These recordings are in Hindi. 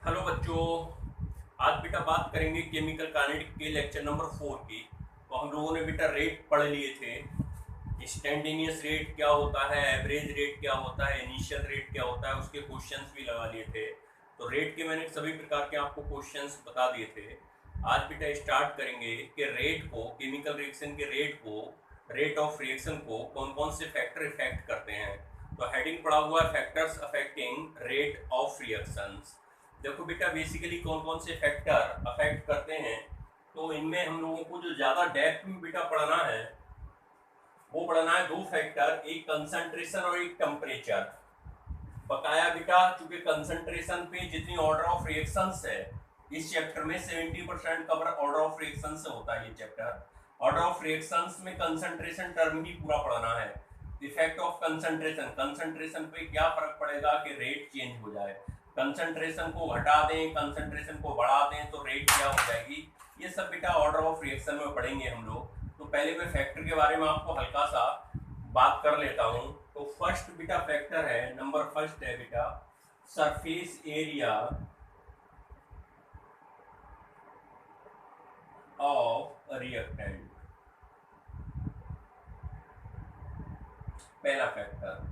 हेलो बच्चों। आज बेटा बात करेंगे केमिकल काइनेटिक के लेक्चर नंबर 4 की। तो हम लोगों ने बेटा रेट पढ़ लिए थे। इंस्टैंटेनियस रेट क्या होता है, एवरेज रेट क्या होता है, इनिशियल रेट क्या होता है, उसके क्वेश्चंस भी लगा लिए थे। तो रेट के मैंने सभी प्रकार के आपको क्वेश्चंस बता दिए थे। आज बेटा स्टार्ट करेंगे कि रेट को, केमिकल रिएक्शन के रेट को, रेट ऑफ रिएक्शन को कौन कौन से फैक्टर इफेक्ट करते हैं। तो हेडिंग पड़ा हुआ है factors affecting rate of reactions. देखो बेटा बेसिकली कौन कौन से फैक्टर अफेक्ट करते हैं। तो इनमें हम लोगों को जो ज़्यादा डेप्थ में बेटा पढ़ना है वो पढ़ना है दो फैक्टर, एक कंसंट्रेशन और एक टेम्परेचर। बकाया बेटा चूंकि कंसंट्रेशन पे जितनी ऑर्डर ऑफ रिएक्शंस है इस चैप्टर में 70% कवर ऑर्डर ऑफ रिएक्शन से होता है। ये चैप्टर ऑर्डर ऑफ रिएक्शंस में कंसंट्रेशन टर्म ही पूरा पढ़ना है। इफेक्ट ऑफ कंसंट्रेशन, कंसंट्रेशन पे क्या फर्क पड़ेगा कि रेट चेंज हो जाए। कंसंट्रेशन को घटा दें, कंसंट्रेशन को बढ़ा दें तो रेट क्या हो जाएगी। ये सब बेटा ऑर्डर ऑफ रिएक्शन में पढ़ेंगे हम लोग। तो पहले मैं फैक्टर के बारे में आपको हल्का सा बात कर लेता हूँ। तो फर्स्ट बेटा फैक्टर है, नंबर फर्स्ट है बेटा सरफेस एरिया ऑफ रिएक्टेंट। पहला फैक्टर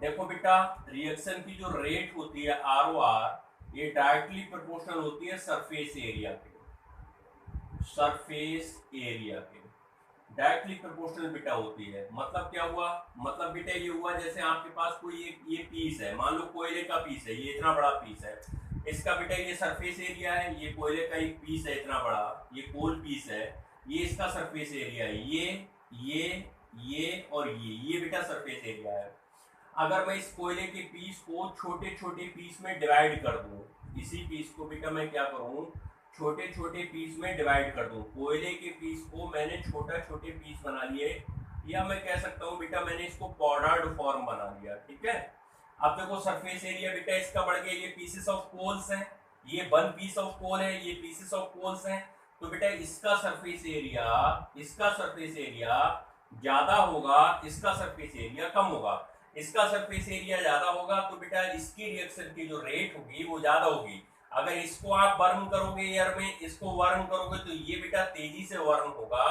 देखो बेटा, रिएक्शन की जो रेट होती है ROR, ये डायरेक्टली प्रोपोर्शनल होती है सरफेस एरिया के। सरफेस एरिया के डायरेक्टली प्रोपोर्शनल बेटा होती है। मतलब क्या हुआ, मतलब बेटा ये हुआ जैसे आपके पास कोई ये पीस है, मान लो कोयले का पीस है, ये इतना बड़ा पीस है, इसका बेटा ये सरफेस एरिया है। ये कोयले का एक पीस है इतना बड़ा, ये कोल पीस है, ये इसका सरफेस एरिया है। ये और ये बेटा सरफेस एरिया है। अगर मैं इस कोयले के पीस को छोटे छोटे पीस में डिवाइड कर दूं, इसी पीस को बेटा मैं क्या करूं, छोटे छोटे पीस में डिवाइड कर दूं। कोयले के पीस को मैंने छोटा छोटे पीस बना लिए, या मैं कह सकता हूं बेटा मैंने इसको पाउडर्ड फॉर्म बना लिया। ठीक है। अब देखो सरफेस एरिया बेटा इसका बढ़ गया, ये पीसेस ऑफ कोल्स हैं, ये वन पीस ऑफ कोल है, ये पीसेस ऑफ कोल्स हैं। तो बेटा इसका सरफेस एरिया ज्यादा होगा, इसका सरफेस एरिया कम होगा। इसका सरफेस एरिया ज्यादा होगा तो बेटा इसकी रिएक्शन की जो रेट होगी वो ज्यादा होगी। अगर इसको आप वर्म करोगे एयर में, इसको वर्म करोगे तो ये बेटा तेजी से वर्म होगा,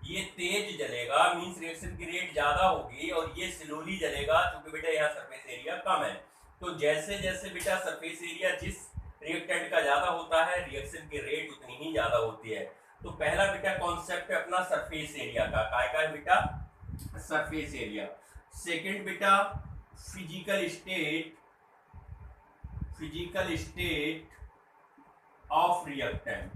ये तेज जलेगा, मींस रिएक्शन की रेट ज्यादा होगी, और ये स्लोली जलेगा क्योंकि बेटा यहाँ सरफेस एरिया कम है। तो जैसे जैसे बेटा सरफेस एरिया जिस रिएक्टेंट का ज्यादा होता है रिएक्शन की रेट उतनी ही ज्यादा होती है। तो पहला बेटा कॉन्सेप्ट है अपना सरफेस एरिया का, काय का है बेटा, सरफेस एरिया। सेकेंड बेटा फिजिकल स्टेट ऑफ रिएक्टेंट।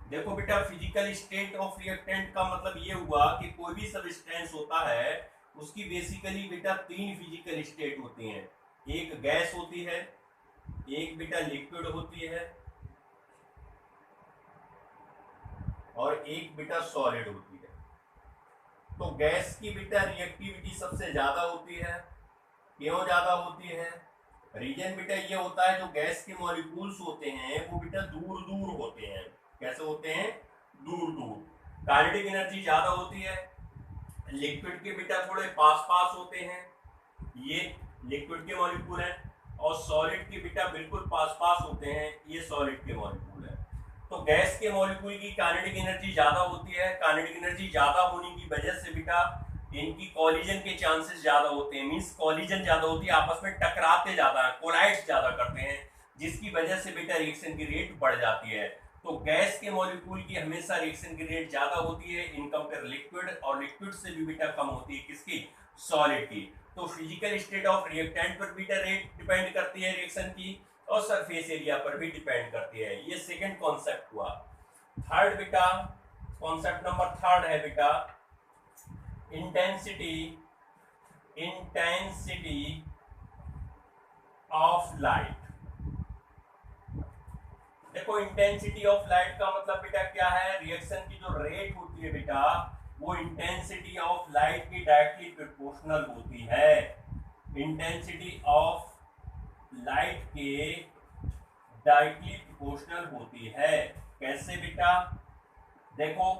देखो बेटा फिजिकल स्टेट ऑफ रिएक्टेंट का मतलब ये हुआ कि कोई भी सब्सटेंस होता है उसकी बेसिकली बेटा तीन फिजिकल स्टेट होती हैं। एक गैस होती है, एक बेटा लिक्विड होती है, और एक बेटा सॉलिड होती है। तो गैस की बेटा रिएक्टिविटी सबसे ज्यादा होती है। क्यों ज्यादा होती है, रीजन बेटा ये होता है जो गैस के मॉलिक्यूल्स होते हैं वो बेटा दूर दूर होते हैं। कैसे होते हैं, दूर दूर। काइनेटिक एनर्जी ज्यादा होती है। लिक्विड के बेटा थोड़े पास पास होते हैं, ये लिक्विड के मॉलिक्यूल हैं, और सॉलिड के बेटा बिल्कुल पास पास होते हैं, ये सॉलिड के मॉलिक्यूल है। तो गैस के मॉलिक्यूल की काइनेटिक एनर्जी ज्यादा होती है। काइनेटिक एनर्जी ज्यादा होने की वजह से बेटा इनकी कॉलिजन के चांसेस ज्यादा होते हैं, मींस कॉलिजन ज्यादा होती है, आपस में टकराते ज्यादा है, कोलाइड ज्यादा करते हैं, जिसकी वजह से बेटा रिएक्शन की रेट बढ़ जाती है। तो गैस के मॉलिक्यूल की हमेशा रिएक्शन की रेट ज्यादा होती है इन कंपेयर लिक्विड, और लिक्विड से भी बेटा कम होती है किसकी, सॉलिड की। तो फिजिकल स्टेट ऑफ रिएक्टेंट पर बेटा रेट डिपेंड करती है रिएक्शन की, और सरफेस एरिया पर भी डिपेंड करती है। ये सेकंड कॉन्सेप्ट हुआ। थर्ड बेटा कॉन्सेप्ट नंबर थर्ड है बेटा इंटेंसिटी ऑफ लाइट। देखो इंटेंसिटी ऑफ लाइट का मतलब बेटा क्या है, रिएक्शन की जो रेट होती है बेटा वो इंटेंसिटी ऑफ लाइट की डायरेक्टली प्रोपोर्शनल होती है। इंटेंसिटी ऑफ लाइट के डायरेक्टली प्रोपोर्शनल होती है। कैसे बेटा, देखो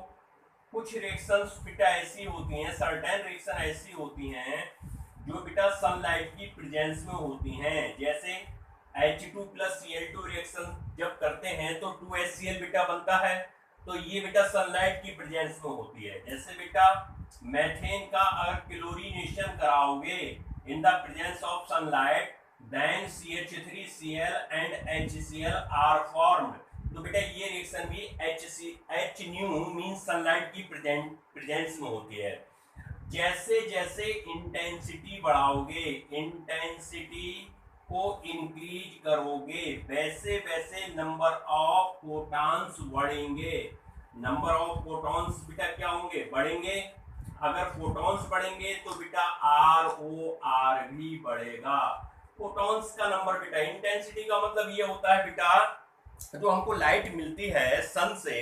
कुछ रिएक्शंस बेटा ऐसी होती हैं, सर्टेन रिएक्शन ऐसी होती हैं जो बेटा सनलाइट की प्रेजेंस में होती हैं। जैसे H2 प्लस Cl2 रिएक्शन जब करते हैं तो 2HCl बेटा बनता है, तो ये बेटा सनलाइट की प्रेजेंस में होती है। जैसे बेटा मेथेन का अगर क्लोरीनेशन कराओगे in the presence of sunlight then CH3Cl and HCl are formed, तो बेटा ये रिएक्शन भी H न्यू मीन सनलाइट की प्रेजेंस में होती है। जैसे जैसे इंटेंसिटी बढ़ाओगे, इंटेंसिटी को इंक्रीज करोगे, वैसे वैसे नंबर ऑफ फोटॉन्स बढ़ेंगे। नंबर ऑफ फोटॉन्स बेटा क्या होंगे, बढ़ेंगे। अगर फोटॉन्स बढ़ेंगे तो बेटा ROR भी बढ़ेगा। फोटॉन्स का नंबर बेटा, इंटेंसिटी का मतलब ये होता है बेटा जो हमको लाइट मिलती है सन से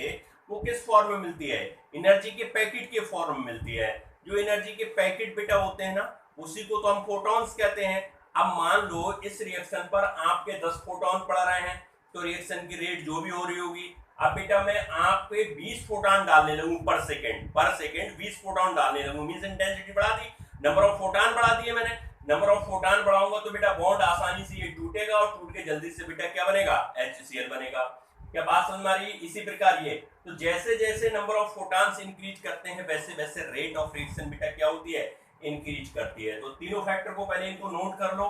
वो किस फॉर्म में मिलती है, एनर्जी के पैकेट के फॉर्म में मिलती है। जो एनर्जी के पैकेट बेटा होते हैं ना उसी को तो हम फोटॉन्स कहते हैं। अब मान लो इस रिएक्शन पर आपके 10 फोटॉन पड़ रहे हैं तो रिएक्शन की रेट जो भी हो रही होगी, अब बेटा मैं आप पे 20 फोटॉन डालने लगूं पर सेकंड 20 फोटॉन डालने लगूं, मींस इंटेंसिटी बढ़ा दी, नंबर ऑफ फोटॉन बढ़ा दिए मैंने। नंबर ऑफ फोटॉन बढ़ाऊंगा तो बेटा बॉन्ड आसानी से ये टूटेगा और टूट के जल्दी से बेटा क्या बनेगा, HCl बनेगा। क्या बात समझ में आ रही है? इसी प्रकार ये तो जैसे जैसे नंबर ऑफ फोटॉन्स इंक्रीज करते हैं वैसे वैसे रेट ऑफ रिएक्शन बेटा क्या होती है, इंक्रीज करती है। तो तीनों फैक्टर को पहले इनको नोट कर लो,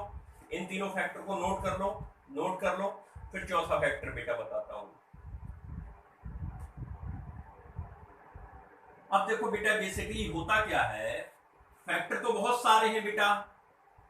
इन तीनों फैक्टर को नोट कर लो, फिर चौथा फैक्टर बेटा बताता हूं। अब देखो बेटा बेसिकली होता क्या है, फैक्टर तो बहुत सारे हैं बेटा,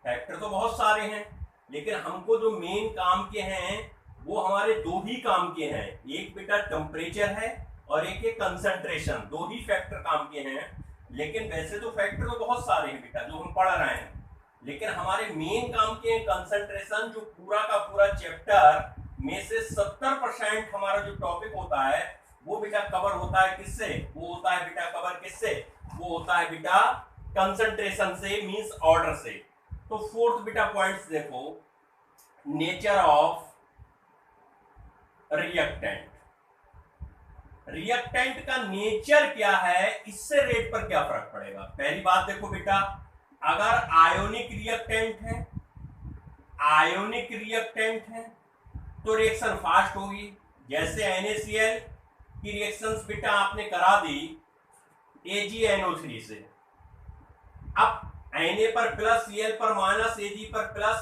फैक्टर तो बहुत सारे हैं, लेकिन हमको जो मेन काम के हैं वो हमारे दो ही काम के हैं। एक बेटा टेम्परेचर है और एक है कंसंट्रेशन, दो ही फैक्टर काम के हैं। लेकिन वैसे तो फैक्टर तो बहुत सारे हैं बेटा जो हम पढ़ रहे हैं, लेकिन हमारे मेन काम के हैं कंसंट्रेशन। जो पूरा का पूरा चैप्टर में से 70% हमारा जो टॉपिक होता है वो बेटा कवर होता है किससे, वो होता है बेटा कवर किससे, वो होता है बेटा कंसंट्रेशन से, मींस ऑर्डर से। तो फोर्थ बेटा पॉइंट्स देखो, नेचर ऑफ रिएक्टेंट। रिएक्टेंट का नेचर क्या है, इससे रेट पर क्या फर्क पड़ेगा। पहली बात देखो बेटा, अगर आयोनिक रिएक्टेंट है तो रिएक्शन फास्ट होगी। जैसे NaCl की रिएक्शंस बेटा आपने करा दी AgNO3 से, अब Na पर प्लस, Cl पर माइनस, Ag पर प्लस,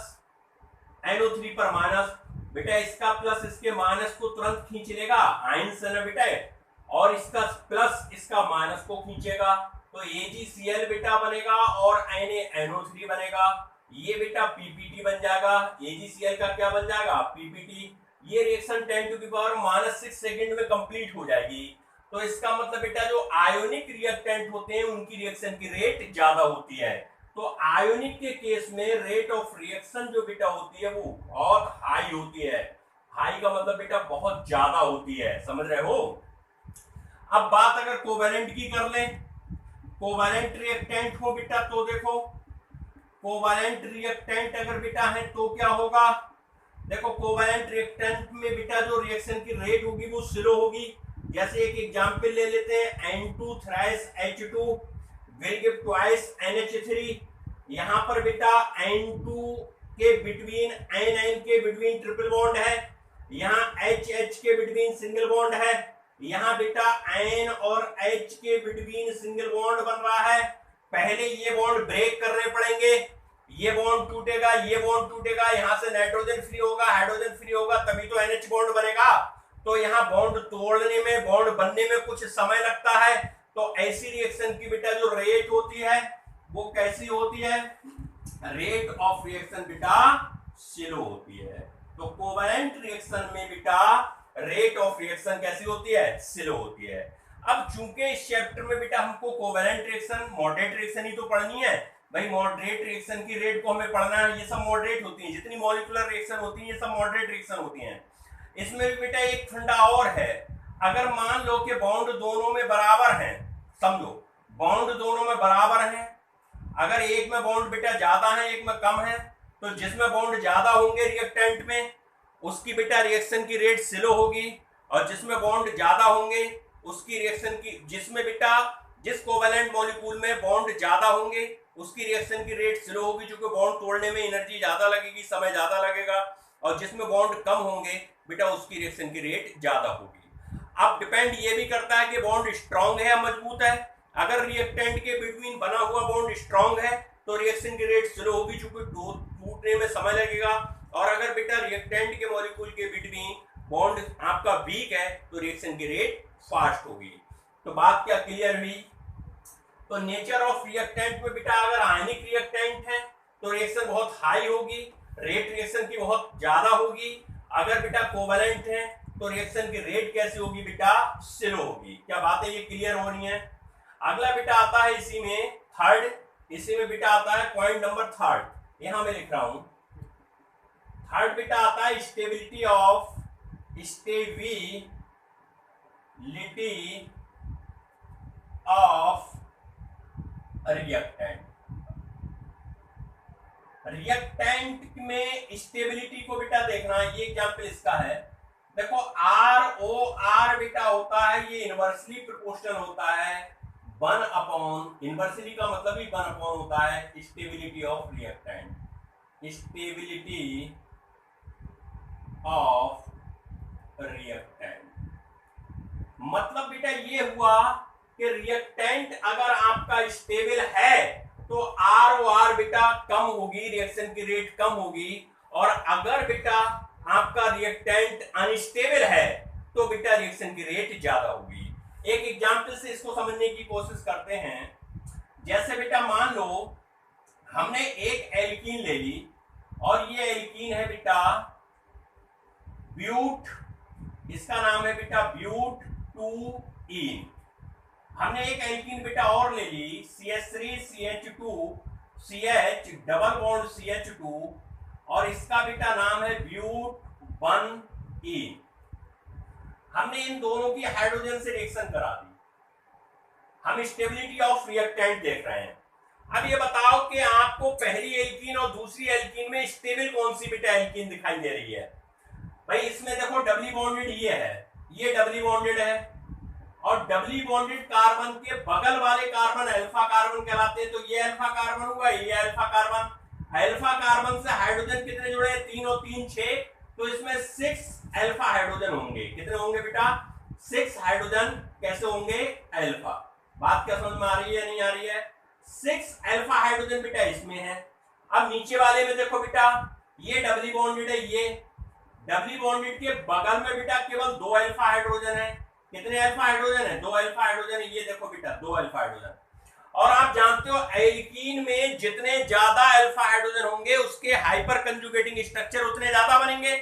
NO3 पर माइनस, बेटा इसका प्लस इसके माइनस को तुरंत खींच लेगा आयन से ना बेटा, और इसका प्लस इसका माइनस को खींचेगा तो AgCl बेटा बनेगा और NaNO3 बनेगा। ये बेटा PPT बन जाएगा, AgCl का क्या बन जाएगा, PPT। ये रिएक्शन 10⁻⁻⁶ सेकंड में कंप्लीट हो जाएगी। तो इसका मतलब बेटा जो आयोनिक रिएक्टेंट होते हैं उनकी रिएक्शन की रेट ज्यादा होती है। तो आयोनिक के केस में रेट ऑफ रिएक्शन जो बेटा होती है वो बहुत हाई होती है। हाई का मतलब बेटा बहुत ज्यादा होती है, समझ रहे हो। अब बात अगर कोवेलेंट की कर ले, कोवेलेंट रिएक्टेंट हो बेटा तो देखो कोवेलेंट रिएक्टेंट अगर बेटा है तो क्या होगा, देखो कोवेलेंट रिएक्टेंट में बेटा जो रिएक्शन की रेट होगी वो स्लो होगी। जैसे एक एग्जांपल ले लेते हैं, N2 thrice H2 will give twice NH3। यहाँ पर बेटा N2 के बिटवीन N के बिटवीन ट्रिपल बॉन्ड है, यहाँ H के बिटवीन सिंगल बॉन्ड है, यहाँ बेटा N और H के बिटवीन सिंगल बॉन्ड बन रहा है। पहले ये बॉन्ड ब्रेक करने पड़ेंगे, ये बॉन्ड टूटेगा, ये बॉन्ड टूटेगा, यहाँ से नाइट्रोजन फ्री होगा, हाइड्रोजन फ्री होगा, तभी तो NH बॉन्ड बनेगा। तो यहाँ बॉन्ड तोड़ने में, बॉन्ड बनने में कुछ समय लगता है। तो ऐसी रिएक्शन की बेटा जो रेट होती है वो कैसी होती है, रेट ऑफ रिएक्शन बेटा स्लो होती है। तो कोवेलेंट रिएक्शन में बेटा रेट ऑफ रिएक्शन कैसी होती है, स्लो होती है। अब चूंकि इस चैप्टर में बेटा हमको कोवेलेंट रिएक्शन, मॉडरेट रिएक्शन ही तो पढ़नी है भाई। मॉडरेट रिएक्शन की रेट को हमें पढ़ना है, ये सब मॉडरेट होती है, जितनी मॉलिक्यूलर रिएक्शन होती है ये सब मॉडरेट रिएक्शन होती हैं। इसमें भी बेटा एक फंडा और है, अगर मान लो कि बॉन्ड दोनों में बराबर हैं, समझो बॉन्ड दोनों में बराबर हैं, अगर एक में बॉन्ड बेटा ज्यादा है एक में कम है, तो जिसमें बॉन्ड ज्यादा होंगे रिएक्टेंट में उसकी बेटा रिएक्शन की रेट स्लो होगी, और जिसमें बॉन्ड ज्यादा होंगे उसकी रिएक्शन की, जिसमें बेटा जिस कोवेलेंट मॉलिक्यूल में बॉन्ड ज्यादा होंगे उसकी रिएक्शन की रेट स्लो होगी, क्योंकि बॉन्ड तोड़ने में एनर्जी ज्यादा लगेगी, समय ज्यादा लगेगा, और जिसमें बॉन्ड कम होंगे बेटा उसकी रिएक्शन की रेट ज्यादा होगी। अब डिपेंड ये भी करता है कि बॉन्ड स्ट्रांग है या मजबूत है। अगर रिएक्टेंट के बिटवीन बना हुआ बॉन्ड स्ट्रांग है तो रिएक्शन की रेट स्लो होगी, क्योंकि टूटने में समय लगेगा। और अगर बेटा रिएक्टेंट के मॉलिक्यूल के बिटवीन बॉन्ड आपका वीक है तो रिएक्शन की रेट फास्ट होगी। तो बात क्या क्लियर हुई? तो नेचर ऑफ रिएक्टेंट में बेटा अगर आयनिक रिएक्टेंट है तो रिएक्शन बहुत हाई होगी, रेट रिएक्शन की बहुत ज्यादा होगी। अगर बेटा कोवैलेंट है तो रिएक्शन की रेट कैसी होगी बेटा? स्लो होगी। क्या बातें ये क्लियर हो रही हैं? अगला बेटा आता है इसी में थर्ड, इसी में बेटा आता है पॉइंट नंबर थर्ड, यहां मैं लिख रहा हूं। थर्ड बेटा आता है स्टेबिलिटी ऑफ रिएक्टेंट। रिएक्टेंट में स्टेबिलिटी को बेटा देखना, ये एग्जांपल इसका है। देखो ROR बेटा होता है, ये इनवर्सली प्रोपोर्शनल होता है 1 अपॉन, इनवर्सली का मतलब ही 1 अपॉन होता है stability of reactant. Stability of reactant मतलब बेटा ये हुआ कि रिएक्टेंट अगर आपका स्टेबल है तो ROR बेटा कम होगी, रिएक्शन की रेट कम होगी। और अगर बेटा आपका रिएक्टेंट अनस्टेबल है तो बेटा रिएक्शन की रेट ज्यादा होगी। एक एग्जांपल से इसको समझने की कोशिश करते हैं। जैसे बेटा मान लो हमने एक एल्कीन ले ली और ये एल्कीन है बेटा ब्यूट, इसका नाम है बेटा ब्यूट 2ईन। हमने एक एल्कीन बेटा और ले ली CH3CH2 CH double bond CH2 और इसका बेटा नाम है ब्यूट 1ईन। हमने इन दोनों की हाइड्रोजन से रिएक्शन करा दी। हम स्टेबिलिटी ऑफ रिएक्टेंट देख रहे हैं। अब ये बताओ कि आपको पहली एल्कीन और दूसरी एल्कीन में स्टेबल कौन सी बेटा एल्कीन दिखाई दे रही है? भाई इसमें देखो डबली बॉन्डेड ये है, ये डबली बॉन्डेड है, और डबली बॉन्डेड कार्बन के बगल वाले कार्बन अल्फा कार्बन कहलाते हैं। तो ये अल्फा कार्बन हुआ, ये अल्फा कार्बन। अल्फा कार्बन से हाइड्रोजन कितने जुड़े? 3 और 3 6, तो इसमें 6 अल्फा हाइड्रोजन होंगे। कितने होंगे बेटा? 6 हाइड्रोजन कैसे होंगे? अल्फा। बात क्या समझ में आ रही है नहीं आ रही है? 6 अल्फा हाइड्रोजन बेटा इसमें है। अब नीचे वाले में देखो बेटा, ये डबली बॉन्डेड है, ये डबली बॉन्डेड के बगल में बेटा केवल 2 अल्फा हाइड्रोजन है। कितने अल्फा हाइड्रोजन है? 2 अल्फा हाइड्रोजन है। ये देखो बेटा 2 अल्फा हाइड्रोजन। और आप जानते हो एल्कीन में जितने ज्यादा अल्फा हाइड्रोजन होंगे उसके हाइपर कंजुगेटिंग स्ट्रक्चर उतने ज्यादा बनेंगे,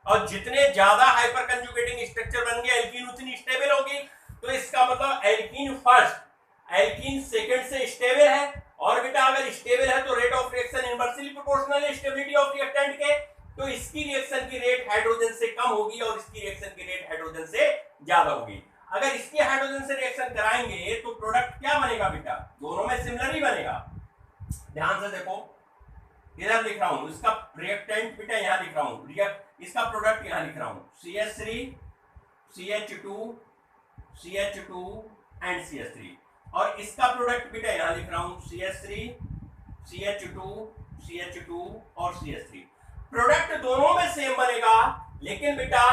और जितने ज्यादा हाइपर कंजुगेटिंग स्ट्रक्चर बनेंगे एल्कीन उतनी स्टेबल होगी। तो इसका मतलब एल्कीन फर्स्ट, एल्कीन सेकंड से स्टेबल है। और बेटा अगर स्टेबल है तो rate of reaction inversely proportional है स्टेबिलिटी ऑफ रिएक्टेंट के, तो इसकी रिएक्शन की रेट हाइड्रोजन से कम होगी और इसकी रिएक्शन की रेट हाइड्रोजन से ज्यादा होगी। अगर इसकी हाइड्रोजन से रिएक्शन कराएंगे तो प्रोडक्ट क्या बनेगा बेटा? दोनों में सिमिलर ही बनेगा। ध्यान से देखो, इधर लिख रहा हूं इसका रिएक्टेंट बेटा, यहां लिख रहा हूं इसका प्रोडक्ट यहां लिख रहा हूं CH3 CH2 CH2 and CH3, और इसका प्रोडक्ट बेटा यहां लिख रहा हूं CH3 CH2 CH2 और CH3। प्रोडक्ट दोनों में सेम बनेगा, लेकिन बेटा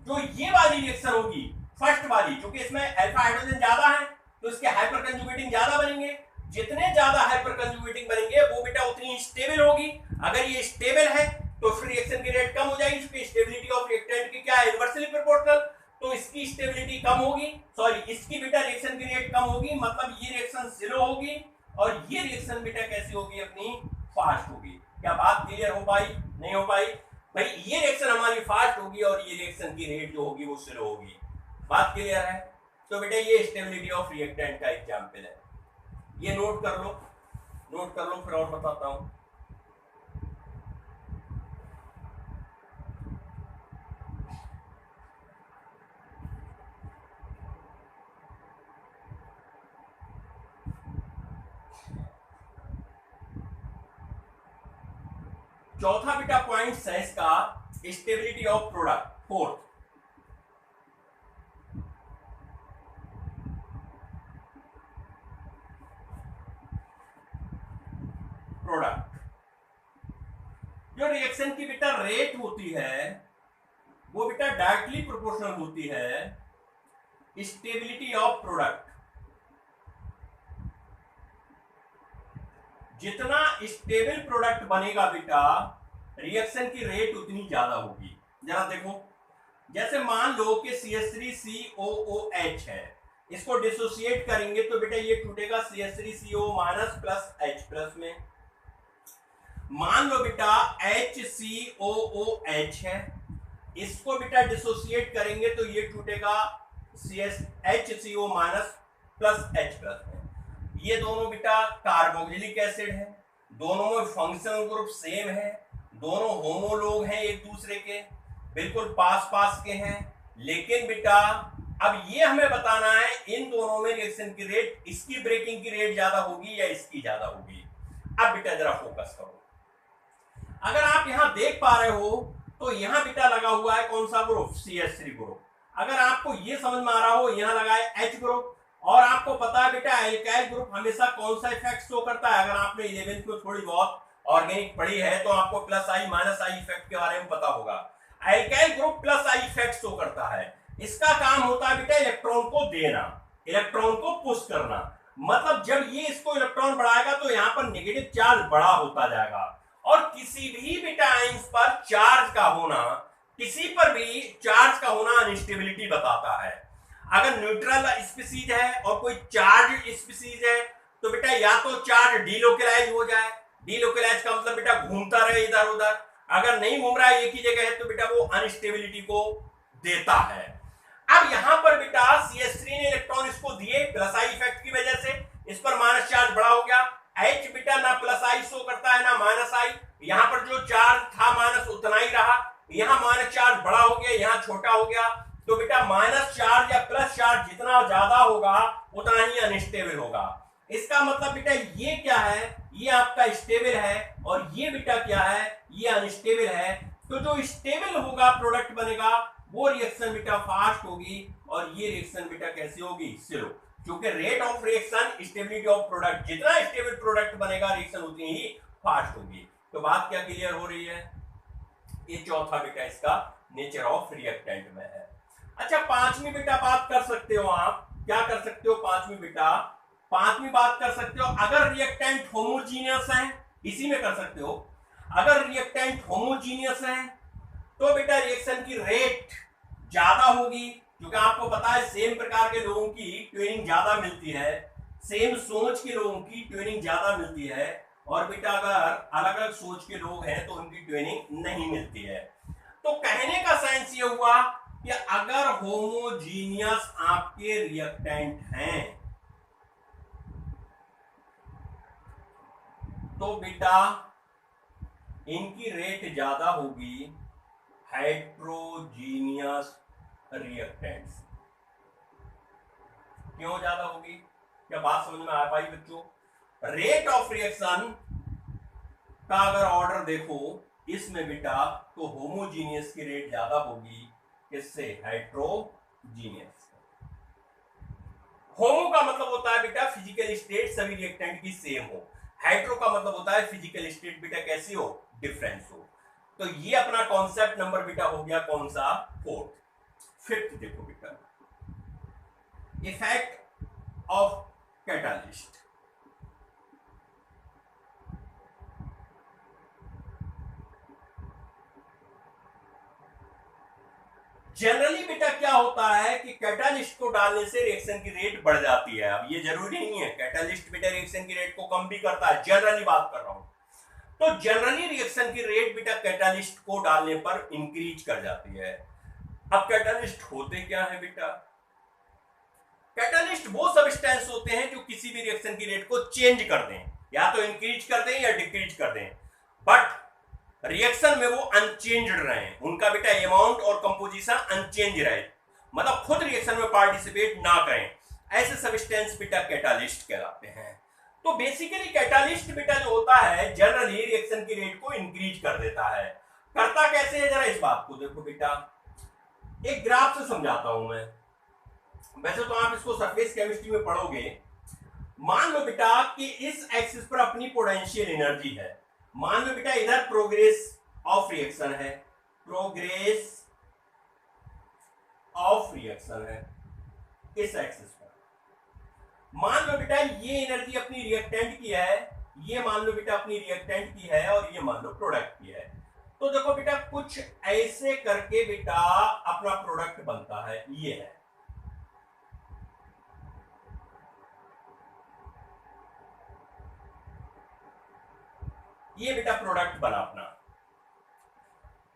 जो ये वाली रिएक्शन होगी फर्स्ट वाली, क्योंकि इसमें अल्फा हाइड्रोजन ज्यादा है तो इसके हाइपर कंजुगेटिंग ज्यादा बनेंगे। जितने ज्यादा हाइपर कंजुगेटिंग बनेंगे वो बेटा उतनी स्टेबल होगी। अगर ये स्टेबल है तो फिर रिएक्शन की रेट कम हो जाएगी, क्योंकि स्टेबिलिटी ऑफ रिएक्टेंट की क्या है? Inversely proportional. तो इसकी स्टेबिलिटी कम होगी, सॉरी इसकी बेटा रिएक्शन की रेट कम होगी, मतलब ये रिएक्शन स्लो होगी और ये रिएक्शन बेटा कैसी होगी? अपनी फास्ट होगी। क्या बात क्लियर हो पाई नहीं हो पाई? भाई ये रिएक्शन हमारी फास्ट होगी और ये रिएक्शन की रेट जो होगी वो स्लो होगी। बात क्लियर है? तो बेटा ये स्टेबिलिटी ऑफ रिएक्टेंट का एग्जांपल है, ये नोट कर लो, नोट कर लो, फिर और बताता हूं। चौथा बेटा पॉइंट है इसका स्टेबिलिटी ऑफ प्रोडक्ट, फोर्थ। जो रिएक्शन की बेटा रेट होती है वो बेटा डायरेक्टली प्रोपोर्शनल होती है स्टेबिलिटी ऑफ प्रोडक्ट। जितना स्टेबल प्रोडक्ट बनेगा बेटा रिएक्शन की रेट उतनी ज्यादा होगी। जरा देखो, जैसे मान लो कि CH3COOH है, इसको डिसोसिएट करेंगे तो बेटा ये टूटेगा CH3CO minus plus H plus में। मान लो बेटा HCOOH है, इसको बेटा डिसोसिएट करेंगे तो ये टूटेगा HCO minus plus H plus में। ये दोनों बेटा कार्बोक्सिलिक एसिड है, दोनों में फंक्शनल ग्रुप सेम है, दोनों होमोलोग हैं एक दूसरे के, बिल्कुल पास पास के हैं। लेकिन बेटा अब ये हमें बताना है इन दोनों में रिएक्शन की रेट, इसकी ब्रेकिंग की रेट ज्यादा होगी या इसकी ज्यादा होगी। अब बेटा जरा फोकस करो, अगर आप यहां देख पा रहे हो तो यहां बेटा लगा हुआ है कौन सा ग्रुप, CH3 ग्रुप। अगर आपको ये समझ में आ रहा हो, यहां लगा है H ग्रुप, और आपको पता है बेटा एल्काइल ग्रुप हमेशा कौन सा इफेक्ट शो करता है। अगर आपने 11th में थोड़ी बहुत ऑर्गेनिक पढ़ी है तो आपको plus I minus I effect के बारे में पता होगा। Alkyl group plus I effect show करता है। इसका काम होता है बेटा इलेक्ट्रॉन को देना, इलेक्ट्रॉन को पुश करना। मतलब जब ये इसको इलेक्ट्रॉन बढ़ाएगा तो यहाँ पर नेगेटिव चार्ज बड़ा होता जाएगा। और किसी भी बेटा आयंस पर चार्ज का होना, किसी पर भी चार्ज का होना अनस्टेबिलिटी बताता है। अगर न्यूट्रल स्पीसीज है और कोई चार्ज स्पीसीज है तो बेटा या तो चार्ज डीलोकलाइज हो जाए, डीलोकलाइज का मतलब बेटा घूमता रहे इधर उधर, अगर नहीं घूम रहा है एक ही जगह है तो बेटा वो अनस्टेबिलिटी को देता है। अब यहां पर बेटा CH3 ने इलेक्ट्रॉन इसको दिए प्लस आई इफेक्ट की वजह से, इस पर माइनस चार्ज बड़ा हो गया। H बेटा ना प्लस आई शो करता है ना माइनस आई, यहां पर जो चार्ज था माइनस उतना ही रहा, यहां माइनस चार्ज बड़ा हो गया, यहां छोटा हो गया। तो बेटा माइनस चार्ज या प्लस चार्ज जितना ज्यादा होगा उतना ही अनस्टेबल होगा। इसका मतलब बेटा ये क्या है, ये आपका स्टेबल है और ये बेटा क्या है, ये अनस्टेबल है। तो जो स्टेबल होगा प्रोडक्ट बनेगा वो रिएक्शन बेटा फास्ट होगी और ये रिएक्शन बेटा कैसी होगी, स्लो। क्योंकि rate of reaction stability of product, जितना स्टेबल प्रोडक्ट बनेगा रिएक्शन उतनी ही फास्ट होगी। तो बात क्या क्लियर हो रही है? ये चौथा बेटा इसका नेचर ऑफ रिएक्टेंट में है। अच्छा, पांचवी बेटा बात कर सकते हो आप, क्या कर सकते हो पांचवी बेटा, पांचवी बात कर सकते हो अगर रिएक्टेंट होमोजीनियस है, इसी में कर सकते हो। अगर रिएक्टेंट होमोजीनियस है तो बेटा रिएक्शन की रेट ज्यादा होगी, क्योंकि आपको पता है सेम प्रकार के लोगों की ट्यूनिंग ज्यादा मिलती है, सेम सोच के लोगों की ट्यूनिंग ज्यादा मिलती है। और बेटा अगर अलग अलग सोच के लोग हैं तो उनकी ट्यूनिंग नहीं मिलती है। तो कहने का सेंस ये हुआ कि अगर होमोजीनियस आपके रिएक्टेंट हैं तो बेटा इनकी रेट ज्यादा होगी हेट्रोजीनियस रिएक्टेंट्स। क्यों ज्यादा होगी? क्या बात समझ में आ पाई बच्चों? रेट ऑफ रिएक्शन का अगर ऑर्डर देखो इसमें बेटा तो होमोजीनियस की रेट ज्यादा होगी, इससे हेट्रोजीनियस। होमो का मतलब होता है बेटा फिजिकल स्टेट सभी रिएक्टेंट की सेम हो, हेट्रो का मतलब होता है फिजिकल स्टेट बेटा कैसी हो, डिफरेंस हो। तो ये अपना कॉन्सेप्ट नंबर बेटा हो गया कौन सा, फोर्थ। फिफ्थ देखो बेटा, इफेक्ट ऑफ कैटालिस्ट। जनरली बेटा क्या होता है कि कैटालिस्ट को डालने से रिएक्शन की रेट बढ़ जाती है। अब ये जरूरी नहीं है, कैटालिस्ट बेटा रिएक्शन की रेट को कम भी करता है, जनरली बात कर रहा हूं। तो जनरली रिएक्शन की रेट बेटा कैटालिस्ट को डालने पर इंक्रीज कर जाती है। अब कैटालिस्ट होते क्या है बेटा? कैटालिस्ट वो सब्सटेंस होते हैं जो किसी भी रिएक्शन की रेट को चेंज कर दें, या तो इंक्रीज कर दें या डिक्रीज कर दें, बट रिएक्शन में वो अनचेंज्ड रहे, उनका बेटा अमाउंट और कंपोजिशन अनचेंज रहे, मतलब खुद रिएक्शन में पार्टिसिपेट ना करें। ऐसे सब्सटेंस बेटा कैटालिस्ट कहलाते हैं। तो बेसिकली कैटालिस्ट बेटा जो होता है जनरली रिएक्शन की रेट को इंक्रीज कर देता है। करता कैसे है, जरा इस बात को देखो बेटा, एक ग्राफ से समझाता हूं मैं। वैसे तो आप इसको सरफेस केमिस्ट्री में पढ़ोगे। मान लो बेटा कि इस एक्सिस पर अपनी पोटेंशियल एनर्जी है, मान लो बेटा इधर प्रोग्रेस ऑफ रिएक्शन है, प्रोग्रेस ऑफ रिएक्शन है इस एक्सिस पर। मान लो बेटा ये एनर्जी अपनी रिएक्टेंट की है, ये मान लो बेटा अपनी रिएक्टेंट की है, और ये मान लो प्रोडक्ट की है। तो देखो बेटा कुछ ऐसे करके बेटा अपना प्रोडक्ट बनता है, ये है। ये बेटा प्रोडक्ट बना अपना।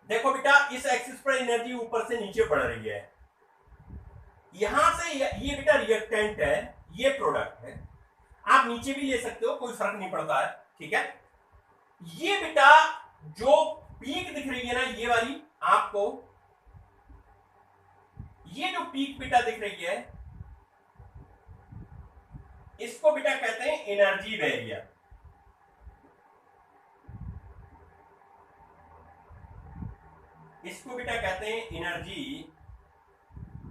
देखो बेटा इस एक्सिस पर एनर्जी ऊपर से नीचे बढ़ रही है, यहां से ये बेटा रिएक्टेंट है, ये प्रोडक्ट है। आप नीचे भी ले सकते हो, कोई फर्क नहीं पड़ता है, ठीक है। ये बेटा जो पीक दिख रही है ना, ये वाली आपको, ये जो पीक बेटा दिख रही है, इसको बेटा कहते हैं एनर्जी बैरियर। इसको बेटा कहते हैं एनर्जी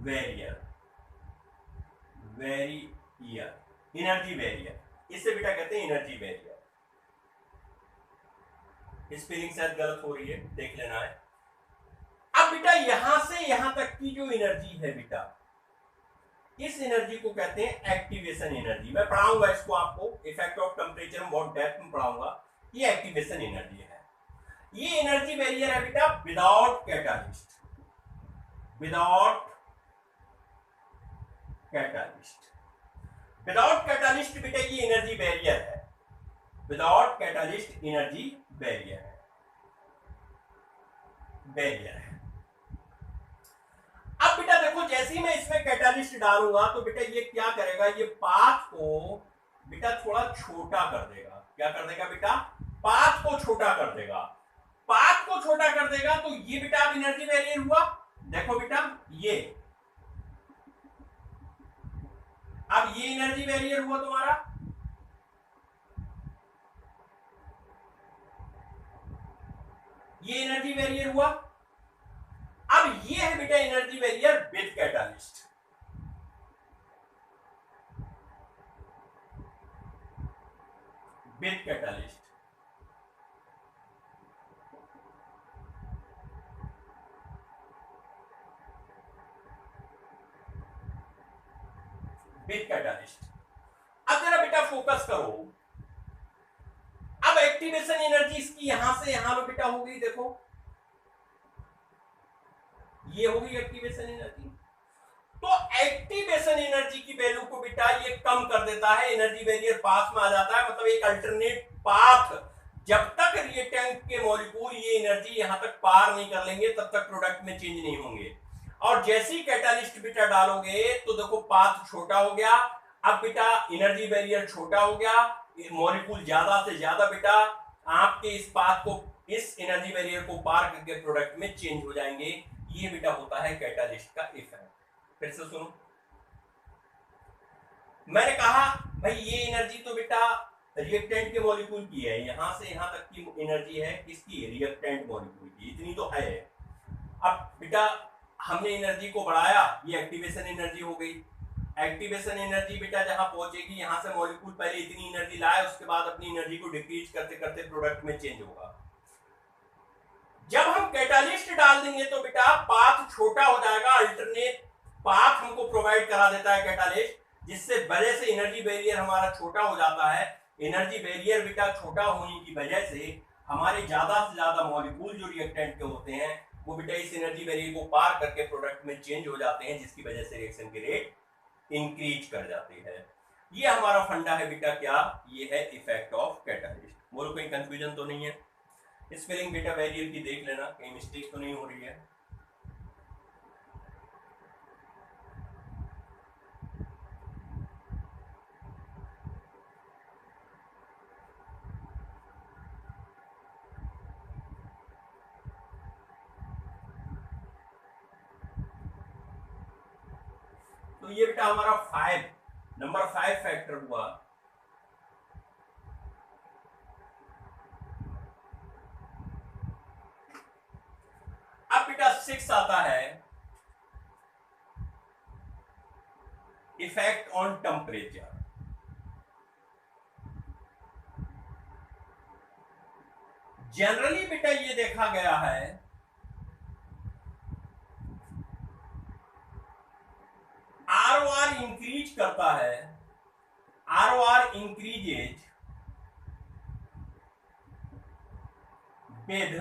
बैरियर, एनर्जी बैरियर, इससे बेटा कहते हैं एनर्जी बैरियर। स्पेलिंग शायद गलत हो रही है, देख लेना है। अब बेटा यहां से यहां तक की जो एनर्जी है बेटा, इस एनर्जी को कहते हैं एक्टिवेशन एनर्जी। मैं पढ़ाऊंगा इसको आपको, इफेक्ट ऑफ टेम्परेचर में बहुत डेप्थ में पढ़ाऊंगा। ये एक्टिवेशन एनर्जी है। ये एनर्जी बैरियर है बेटा without catalyst, without catalyst. Without catalyst बेटा ये एनर्जी बैरियर है, विदाउट कैटालिस्ट एनर्जी बैरियर है, बैरियर है। अब बेटा देखो जैसे ही मैं इसमें कैटालिस्ट डालूंगा तो बेटा ये क्या करेगा, ये पाथ को बेटा थोड़ा छोटा कर देगा। क्या कर देगा बेटा, पाथ को छोटा कर देगा। पाथ को छोटा कर देगा तो ये बेटा अब एनर्जी बैरियर हुआ। देखो बेटा ये, अब ये एनर्जी बैरियर हुआ तुम्हारा, ये एनर्जी बैरियर हुआ। अब ये है बेटा energy barrier with catalyst. With catalyst, with catalyst. अब जरा बेटा फोकस करो, अब एक्टिवेशन एनर्जी इसकी यहां से यहां पे बेटा हो गई। देखो ये हो गई एक्टिवेशन एनर्जी। तो एक्टिवेशन एनर्जी की वैल्यू को बेटा ये कम कर देता है, एनर्जी बैरियर पास में आ जाता है। मतलब एक अल्टरनेट पाथ, जब तक रिएक्टेंट के मॉलिक्यूल ये एनर्जी यहां तक पार नहीं कर लेंगे तब तक प्रोडक्ट में चेंज नहीं होंगे। और जैसे ही कैटालिस्ट बेटा डालोगे तो देखो पाथ छोटा हो गया। अब बेटा एनर्जी बैरियर छोटा हो गया, मॉलिक्यूल ज्यादा से ज्यादा बेटा आपके इस पाथ को, इस एनर्जी बैरियर को पार करके प्रोडक्ट में चेंज हो जाएंगे। ये बेटा होता है कैटालिस्ट का इफेक्ट। फिर से सुनो, मैंने कहा भाई ये एनर्जी तो बेटा रिएक्टेंट के मॉलिक्यूल की है, यहां से यहां तक की एनर्जी है किसकी, रिएक्टेंट मॉलिक्यूल की, इतनी तो है। अब बेटा हमने एनर्जी को बढ़ाया, ये एक्टिवेशन एनर्जी हो गई। एक्टिवेशन एनर्जी बेटा जहां पहुंचेगी, यहां से मॉलिक्यूल पहले इतनी एनर्जी लाए, उसके बाद अपनी एनर्जी को डिक्रीज करते करते प्रोडक्ट में चेंज होगा। जब हम कैटालिस्ट डाल देंगे तो बेटा पाथ छोटा हो जाएगा, अल्टरनेट पाथ हमको प्रोवाइड करा देता है कैटालिस्ट, जिससे वजह से एनर्जी बैरियर हमारा छोटा हो जाता है। एनर्जी बैरियर बेटा छोटा होने की वजह से हमारे ज्यादा से ज्यादा मॉलिक्यूल जो रिएक्टेंट के होते हैं वो बेटा इस एनर्जी बैरियर को पार करके प्रोडक्ट में चेंज हो जाते हैं, जिसकी वजह से रिएक्शन की रेट इंक्रीज कर जाती है। ये हमारा फंडा है बेटा, क्या ये है इफेक्ट ऑफ कैटालिस्ट। बोलो कोई कंफ्यूजन तो नहीं है? स्पेलिंग बेटा बैरियर की देख लेना, कहीं मिस्टेक तो नहीं हो रही है। तो ये बेटा हमारा नंबर 5 फैक्टर हुआ। अब बेटा 6 आता है इफेक्ट ऑन टेम्परेचर। जनरली बेटा ये देखा गया है ROR इंक्रीज करता है, ROR increases with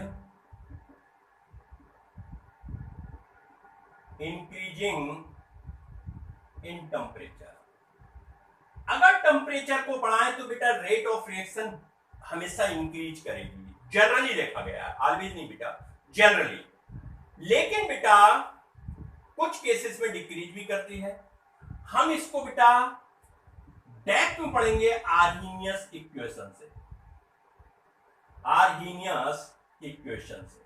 increasing in temperature। अगर टेम्परेचर को बढ़ाएं तो बेटा रेट ऑफ रिएक्शन हमेशा इंक्रीज करेगी, जनरली देखा गया है, ऑलवेज नहीं बेटा, जनरली। लेकिन बेटा कुछ केसेस में डिक्रीज भी करती है। हम इसको बेटा डेप्थ में पढ़ेंगे आर्हीनियस इक्वेशन से, आर्हीनियस इक्वेशन से।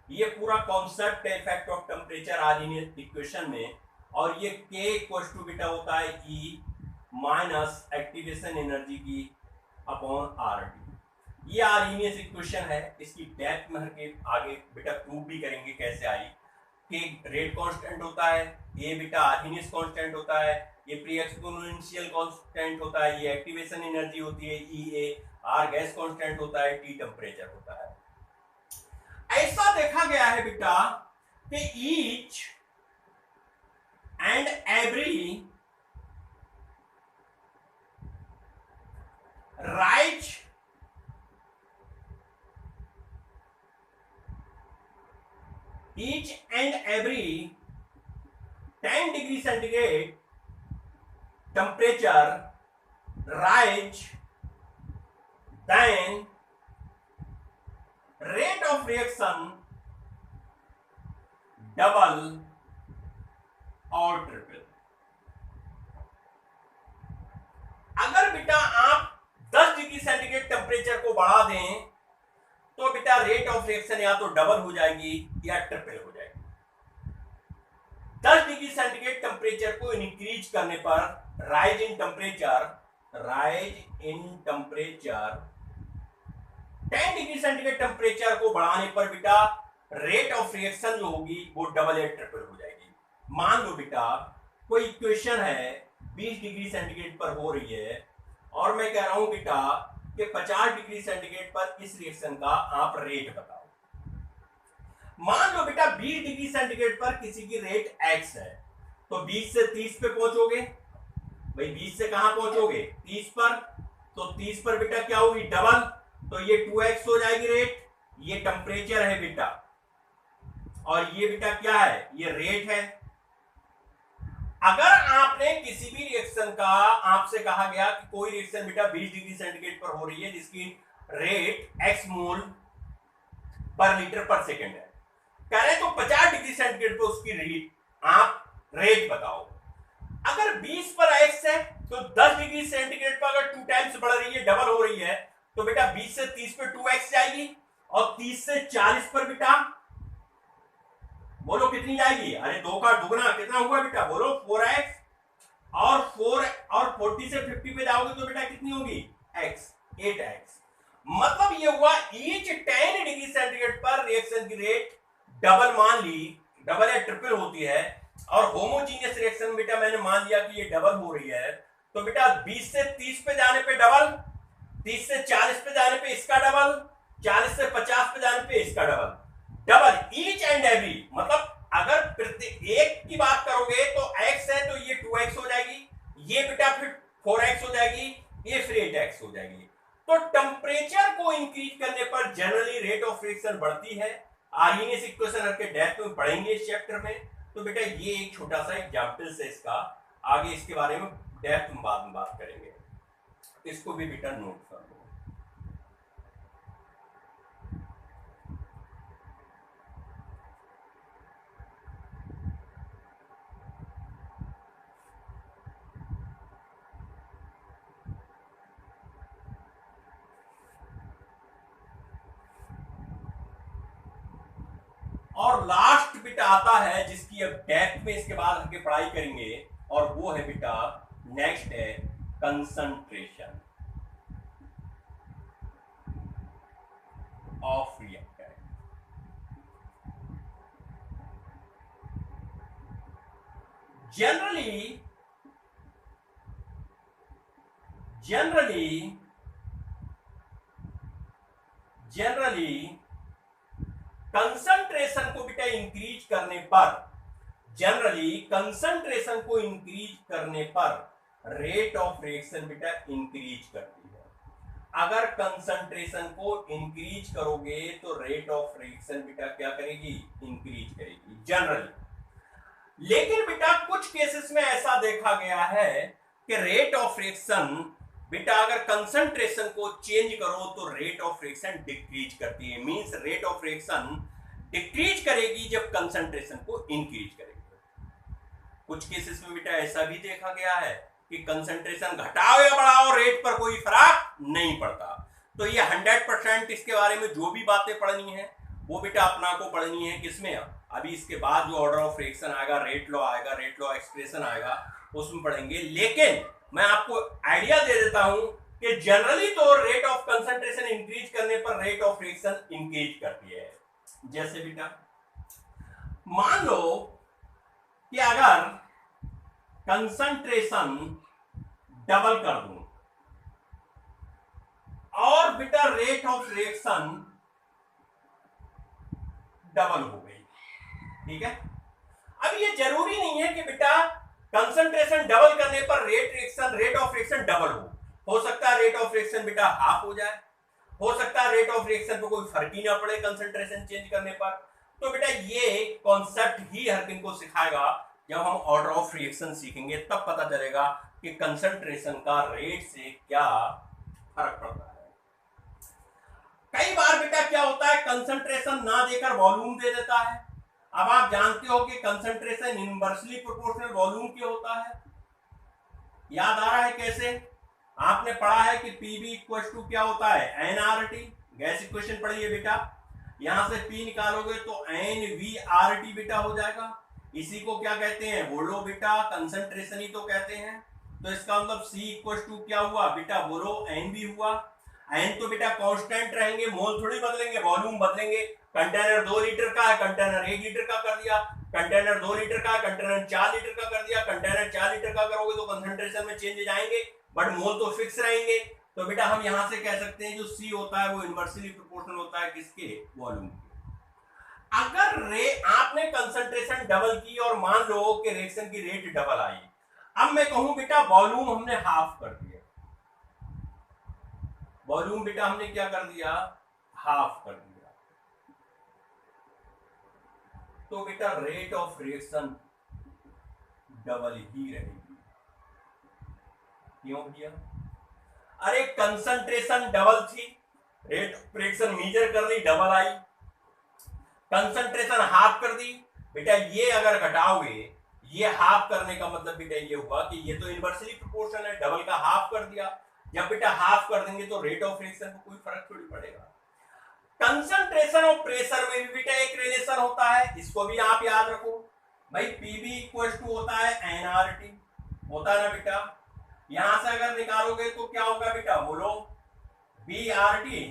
ये पूरा कॉन्सेप्ट है effect of temperature Arrhenius equation में, और ये K इक्वल्स टू बेटा होता है E माइनस एक्टिवेशन एनर्जी की अपॉन RT। ये आर्हीनियस इक्वेशन है, इसकी डेप्थ में आगे बेटा प्रूव भी करेंगे कैसे आई। K रेट कांस्टेंट होता है, ये बेटा आर्हीनियस कांस्टेंट होता है, ये प्री एक्सपोनेंशियल कांस्टेंट होता है, ये एक्टिवेशन एनर्जी होती है EA, R गैस कांस्टेंट होता है, T टेम्परेचर होता है। ऐसा देखा गया है बेटा कि each and every rise each and every 10 degree centigrade temperature rise, then rate of reaction double or triple। अगर बेटा आप 10 डिग्री सेंटीग्रेड टेम्परेचर को बढ़ा दें तो बेटा रेट ऑफ रिएक्शन या तो डबल हो जाएगी या ट्रिपल हो जाएगी। 10 डिग्री सेंटीग्रेड टेम्परेचर को इंक्रीज करने पर rise in temperature 10 degree centigrade temperature को बढ़ाने पर बेटा रेट ऑफ रिएक्शन जो होगी वो डबल या ट्रिपल हो जाएगी। मान लो बेटा कोई इक्वेशन है 20 डिग्री सेंटीग्रेड पर हो रही है, और मैं कह रहा हूं बेटा कि 50 डिग्री सेंटीग्रेड पर इस रिएक्शन का आप रेट बताओ। मान लो बेटा 20 डिग्री सेंटीग्रेड पर किसी की रेट x है, तो 20 से 30 पे पहुंचोगे भाई, 20 से कहां पहुंचोगे 30 पर, तो 30 पर बेटा क्या होगी डबल, तो ये 2x हो जाएगी रेट। ये टेम्परेचर है बेटा, और ये बेटा क्या है, ये रेट है। अगर आपने किसी भी रिएक्शन का, आपसे कहा गया कि कोई रिएक्शन बेटा 20 डिग्री सेंटीग्रेड पर हो रही है जिसकी रेट x मोल पर लीटर पर सेकंड है, कह रहे तो 50 डिग्री सेंटीग्रेड पर उसकी रेट आप रेट बताओ। अगर 20 पर x है तो 10 डिग्री सेंटीग्रेड पर अगर 2 टाइम्स बढ़ रही है, डबल हो रही है, तो बेटा 20 से 30 पे 2x जाएगी, और 30 से 40 पर बेटा बोलो कितनी जाएगी, अरे 2 का दुगना कितना हुआ बेटा, बोलो 4x, और 40 से 50 पे जाओगे तो बेटा कितनी होगी x, 8x। मतलब ये हुआ ईच 10 डिग्री सेंटीग्रेड पर रिएक्शन की रेट डबल मान ली, डबल या ट्रिपल होती है, और होमोजीनियस रिएक्शन बेटा मैंने मान लिया कि ये डबल हो रही है, तो बेटा 20 से 30 पे जाने पे डबल, 30 से 40 पे जाने पे इसका डबल, 40 से 50 पे जाने पे इसका double, double each and every. मतलब अगर एक की बात करोगे तो x है तो ये 2x हो जाएगी, ये बेटा फिर 4x हो जाएगी, ये फिर 8x हो जाएगी। तो टेम्परेचर को इंक्रीज करने पर जनरली रेट ऑफ रिएक्शन बढ़ती है। आर्हीनियस इक्वेशन के डेप्थ में पढ़ेंगे इस चैप्टर में। तो बेटा ये एक छोटा सा एग्जांपल है इसका, आगे इसके बारे में डेप्थ में बाद में बात करेंगे, इसको भी बेटा नोट कर लो। और लास्ट बेटा आता है जिसकी अब डेप्थ में इसके बाद आगे पढ़ाई करेंगे, और वो है बेटा नेक्स्ट है concentration of reactant. Generally concentration को बेटा इंक्रीज करने पर, जनरली कंसंट्रेशन को इंक्रीज करने पर रेट ऑफ रिएक्शन बेटा इंक्रीज करती है। अगर कंसंट्रेशन को इंक्रीज करोगे तो रेट ऑफ रिएक्शन बेटा क्या करेगी, इंक्रीज करेगी जनरली। लेकिन बेटा कुछ केसेस में ऐसा देखा गया है कि रेट ऑफ रिएक्शन बेटा अगर कंसंट्रेशन को चेंज करो तो रेट ऑफ रिएक्शन डिक्रीज करती है। Means rate of reaction decrease करेगी जब कंसंट्रेशन को इंक्रीज करेगी। कुछ केसेस में बेटा ऐसा भी देखा गया है कि कंसंट्रेशन घटाओ या बढ़ाओ रेट पर कोई फर्क नहीं पड़ता। तो ये 100% इसके बारे में जो भी बातें पढ़नी है वो बेटा अपना को पढ़नी है किसमें, अभी इसके बाद जो ऑर्डर ऑफ रिएक्शन आएगा, रेट लॉ आएगा, रेट लॉ एक्सप्रेशन आएगा, उसमें पढ़ेंगे। लेकिन मैं आपको आइडिया दे देता हूं कि जनरली तो रेट ऑफ कंसंट्रेशन इंक्रीज करने पर रेट ऑफ रिएक्शन इंक्रीज करती है। जैसे बेटा मान लो कि अगर कंसंट्रेशन डबल कर दूं और बेटा रेट ऑफ रिएक्शन डबल हो गई, ठीक है। अब ये जरूरी नहीं है कि बेटा कंसंट्रेशन डबल करने पर रेट ऑफ रिएक्शन डबल हो सकता है रेट ऑफ रिएक्शन बेटा हाफ हो जाए, हो सकता है रेट ऑफ रिएक्शन पे कोई फर्क ही ना पड़े कंसंट्रेशन चेंज करने पर। तो बेटा ये कॉन्सेप्ट ही हर किन को सिखाएगा, जब हम ऑर्डर ऑफ रिएक्शन सीखेंगे तब पता चलेगा कि कंसंट्रेशन का रेट से क्या फर्क पड़ता है। कई बार बेटा क्या होता है, कंसंट्रेशन ना देकर वॉल्यूम दे देता है। अब आप जानते हो कि कंसंट्रेशन इनवर्सली प्रोपोर्शनल वॉल्यूम के होता है। याद आ रहा है कैसे? आपने पढ़ा है कि Pv इक्वल टू क्या होता है, nRT। गैस इक्वेशन पढ़िए बेटा, यहां से P निकालोगे तो nVRT बेटा हो जाएगा। इसी को क्या कहते हैं, बोलो बेटा, कंसंट्रेशन ही तो कहते हैं। तो इसका मतलब C इक्वल टू क्या हुआ बेटा, बोलो NV हुआ। N तो बेटा कांस्टेंट रहेंगे, मोल थोड़ी बदलेंगे, वॉल्यूम बदलेंगे। कंटेनर 2 लीटर का है, कंटेनर 1 लीटर का कर दिया। कंटेनर 2 लीटर का है, कंटेनर 4 लीटर का कर दिया। कंटेनर 4 लीटर का करोगे तो कंसंट्रेशन में चेंजेस आएंगे, बट मोल तो फिक्स रहेंगे। तो बेटा हम यहां से कह सकते हैं जो C होता है वो इनवर्सली प्रोपोर्शनल होता है किसके, वॉल्यूम के। अगर आपने कंसंट्रेशन डबल की और मान लो कि रिएक्शन की रेट डबल आई, अब मैं कहूं बेटा वॉल्यूम हमने हाफ कर दिया, वॉल्यूम बेटा हमने क्या कर दिया, हाफ कर दिया, तो बेटा रेट ऑफ रिएक्शन डबल ही रहेगी। क्यों भैया? अरे कंसंट्रेशन डबल थी, रेट ऑफ रिएक्शन मेजर कर ली, डबल आई। कंसंट्रेशन हाफ कर दी बेटा, ये अगर घटाओगे, ये हाफ करने का मतलब बेटा ये हुआ कि ये तो इनवर्सली प्रोपोर्शनल है, डबल का हाफ कर दिया। जब बेटा हाफ कर देंगे तो रेट ऑफ रिएक्शन को कोई फर्क थोड़ी पड़ेगा। कंसंट्रेशन और प्रेशर में भी बेटा एक रिलेशन होता है, इसको भी आप याद रखो भाई। Pv इक्वल टू होता है nRT, होता है ना बेटा। यहां से अगर निकालोगे तो क्या होगा बेटा, बोलो BRT।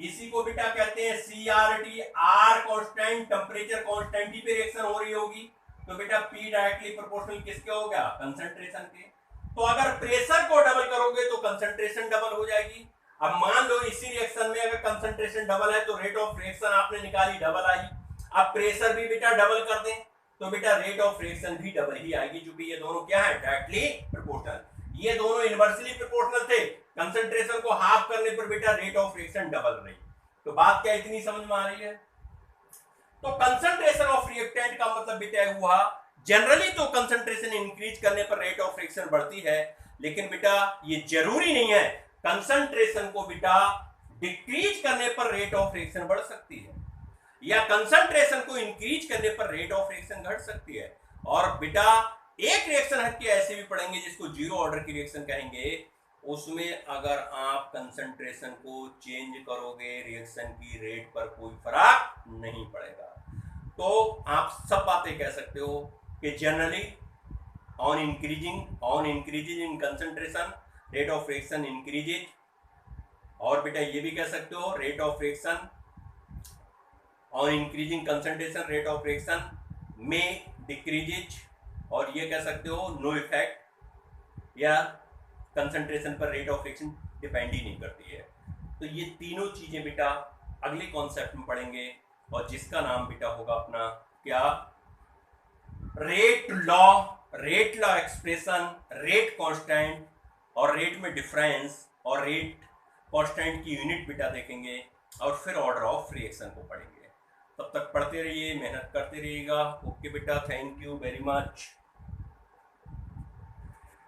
इसी को बेटा कहते हैं CRT। R constant, temperature constant ही पे रिएक्शन हो रही होगी, तो बेटा P डायरेक्टली प्रोपोर्शनल किसके हो गया, कंसंट्रेशन के। तो अगर प्रेशर को डबल करोगे तो कंसंट्रेशन डबल हो जाएगी। अब मान लो इसी रिएक्शन में अगर कंसंट्रेशन डबल है तो रेट ऑफ रिएक्शन आपने निकाली, डबल आई। अब प्रेशर भी बेटा डबल कर दें तो बेटा रेट ऑफ रिएक्शन भी डबल ही आएगी, क्योंकि ये दोनों क्या है, डायरेक्टली प्रोपोर्शनल। ये दोनों इनवर्सली प्रोपोर्शनल थे, कंसंट्रेशन को हाफ करने पर बेटा रेट ऑफ रिएक्शन डबल रही। तो बात क्या इतनी समझ में आ रही है? तो कंसंट्रेशन ऑफ रिएक्टेंट का मतलब बेटा हुआ, जनरली तो कंसंट्रेशन इंक्रीज करने पर रेट ऑफ रिएक्शन बढ़ती है, लेकिन बेटा ये जरूरी नहीं है। कंसंट्रेशन को बेटा डिक्रीज करने पर रेट ऑफ रिएक्शन बढ़ सकती है, या कंसंट्रेशन को इंक्रीज करने पर रेट ऑफ रिएक्शन घट सकती है। और बेटा एक रिएक्शन हट के ऐसे भी पढ़ेंगे जिसको जीरो ऑर्डर की रिएक्शन कहेंगे, उसमें अगर आप कंसंट्रेशन को चेंज करोगे रिएक्शन की रेट पर कोई फर्क नहीं पड़ेगा। तो आप सब बातें कह सकते हो कि generally on increasing in concentration rate of reaction increases, और बेटा ये भी कह सकते हो rate of reaction on increasing concentration rate of reaction में डिक्रीजेज, और ये कह सकते हो नो इफेक्ट, या कंसंट्रेशन पर रेट ऑफ रिएक्शन डिपेंड ही नहीं करती है। तो ये तीनों चीजें बेटा अगले कॉन्सेप्ट में पढ़ेंगे। और जिसका नाम बेटा होगा अपना क्या, rate law expression, rate constant और रेट में डिफरेंस और रेट कांस्टेंट की यूनिट बेटा देखेंगे और फिर ऑर्डर ऑफ रिएक्शन को पढ़ेंगे। तब तक पढ़ते रहिए, मेहनत करते रहिएगा। ओके बेटा, थैंक यू वेरी मच।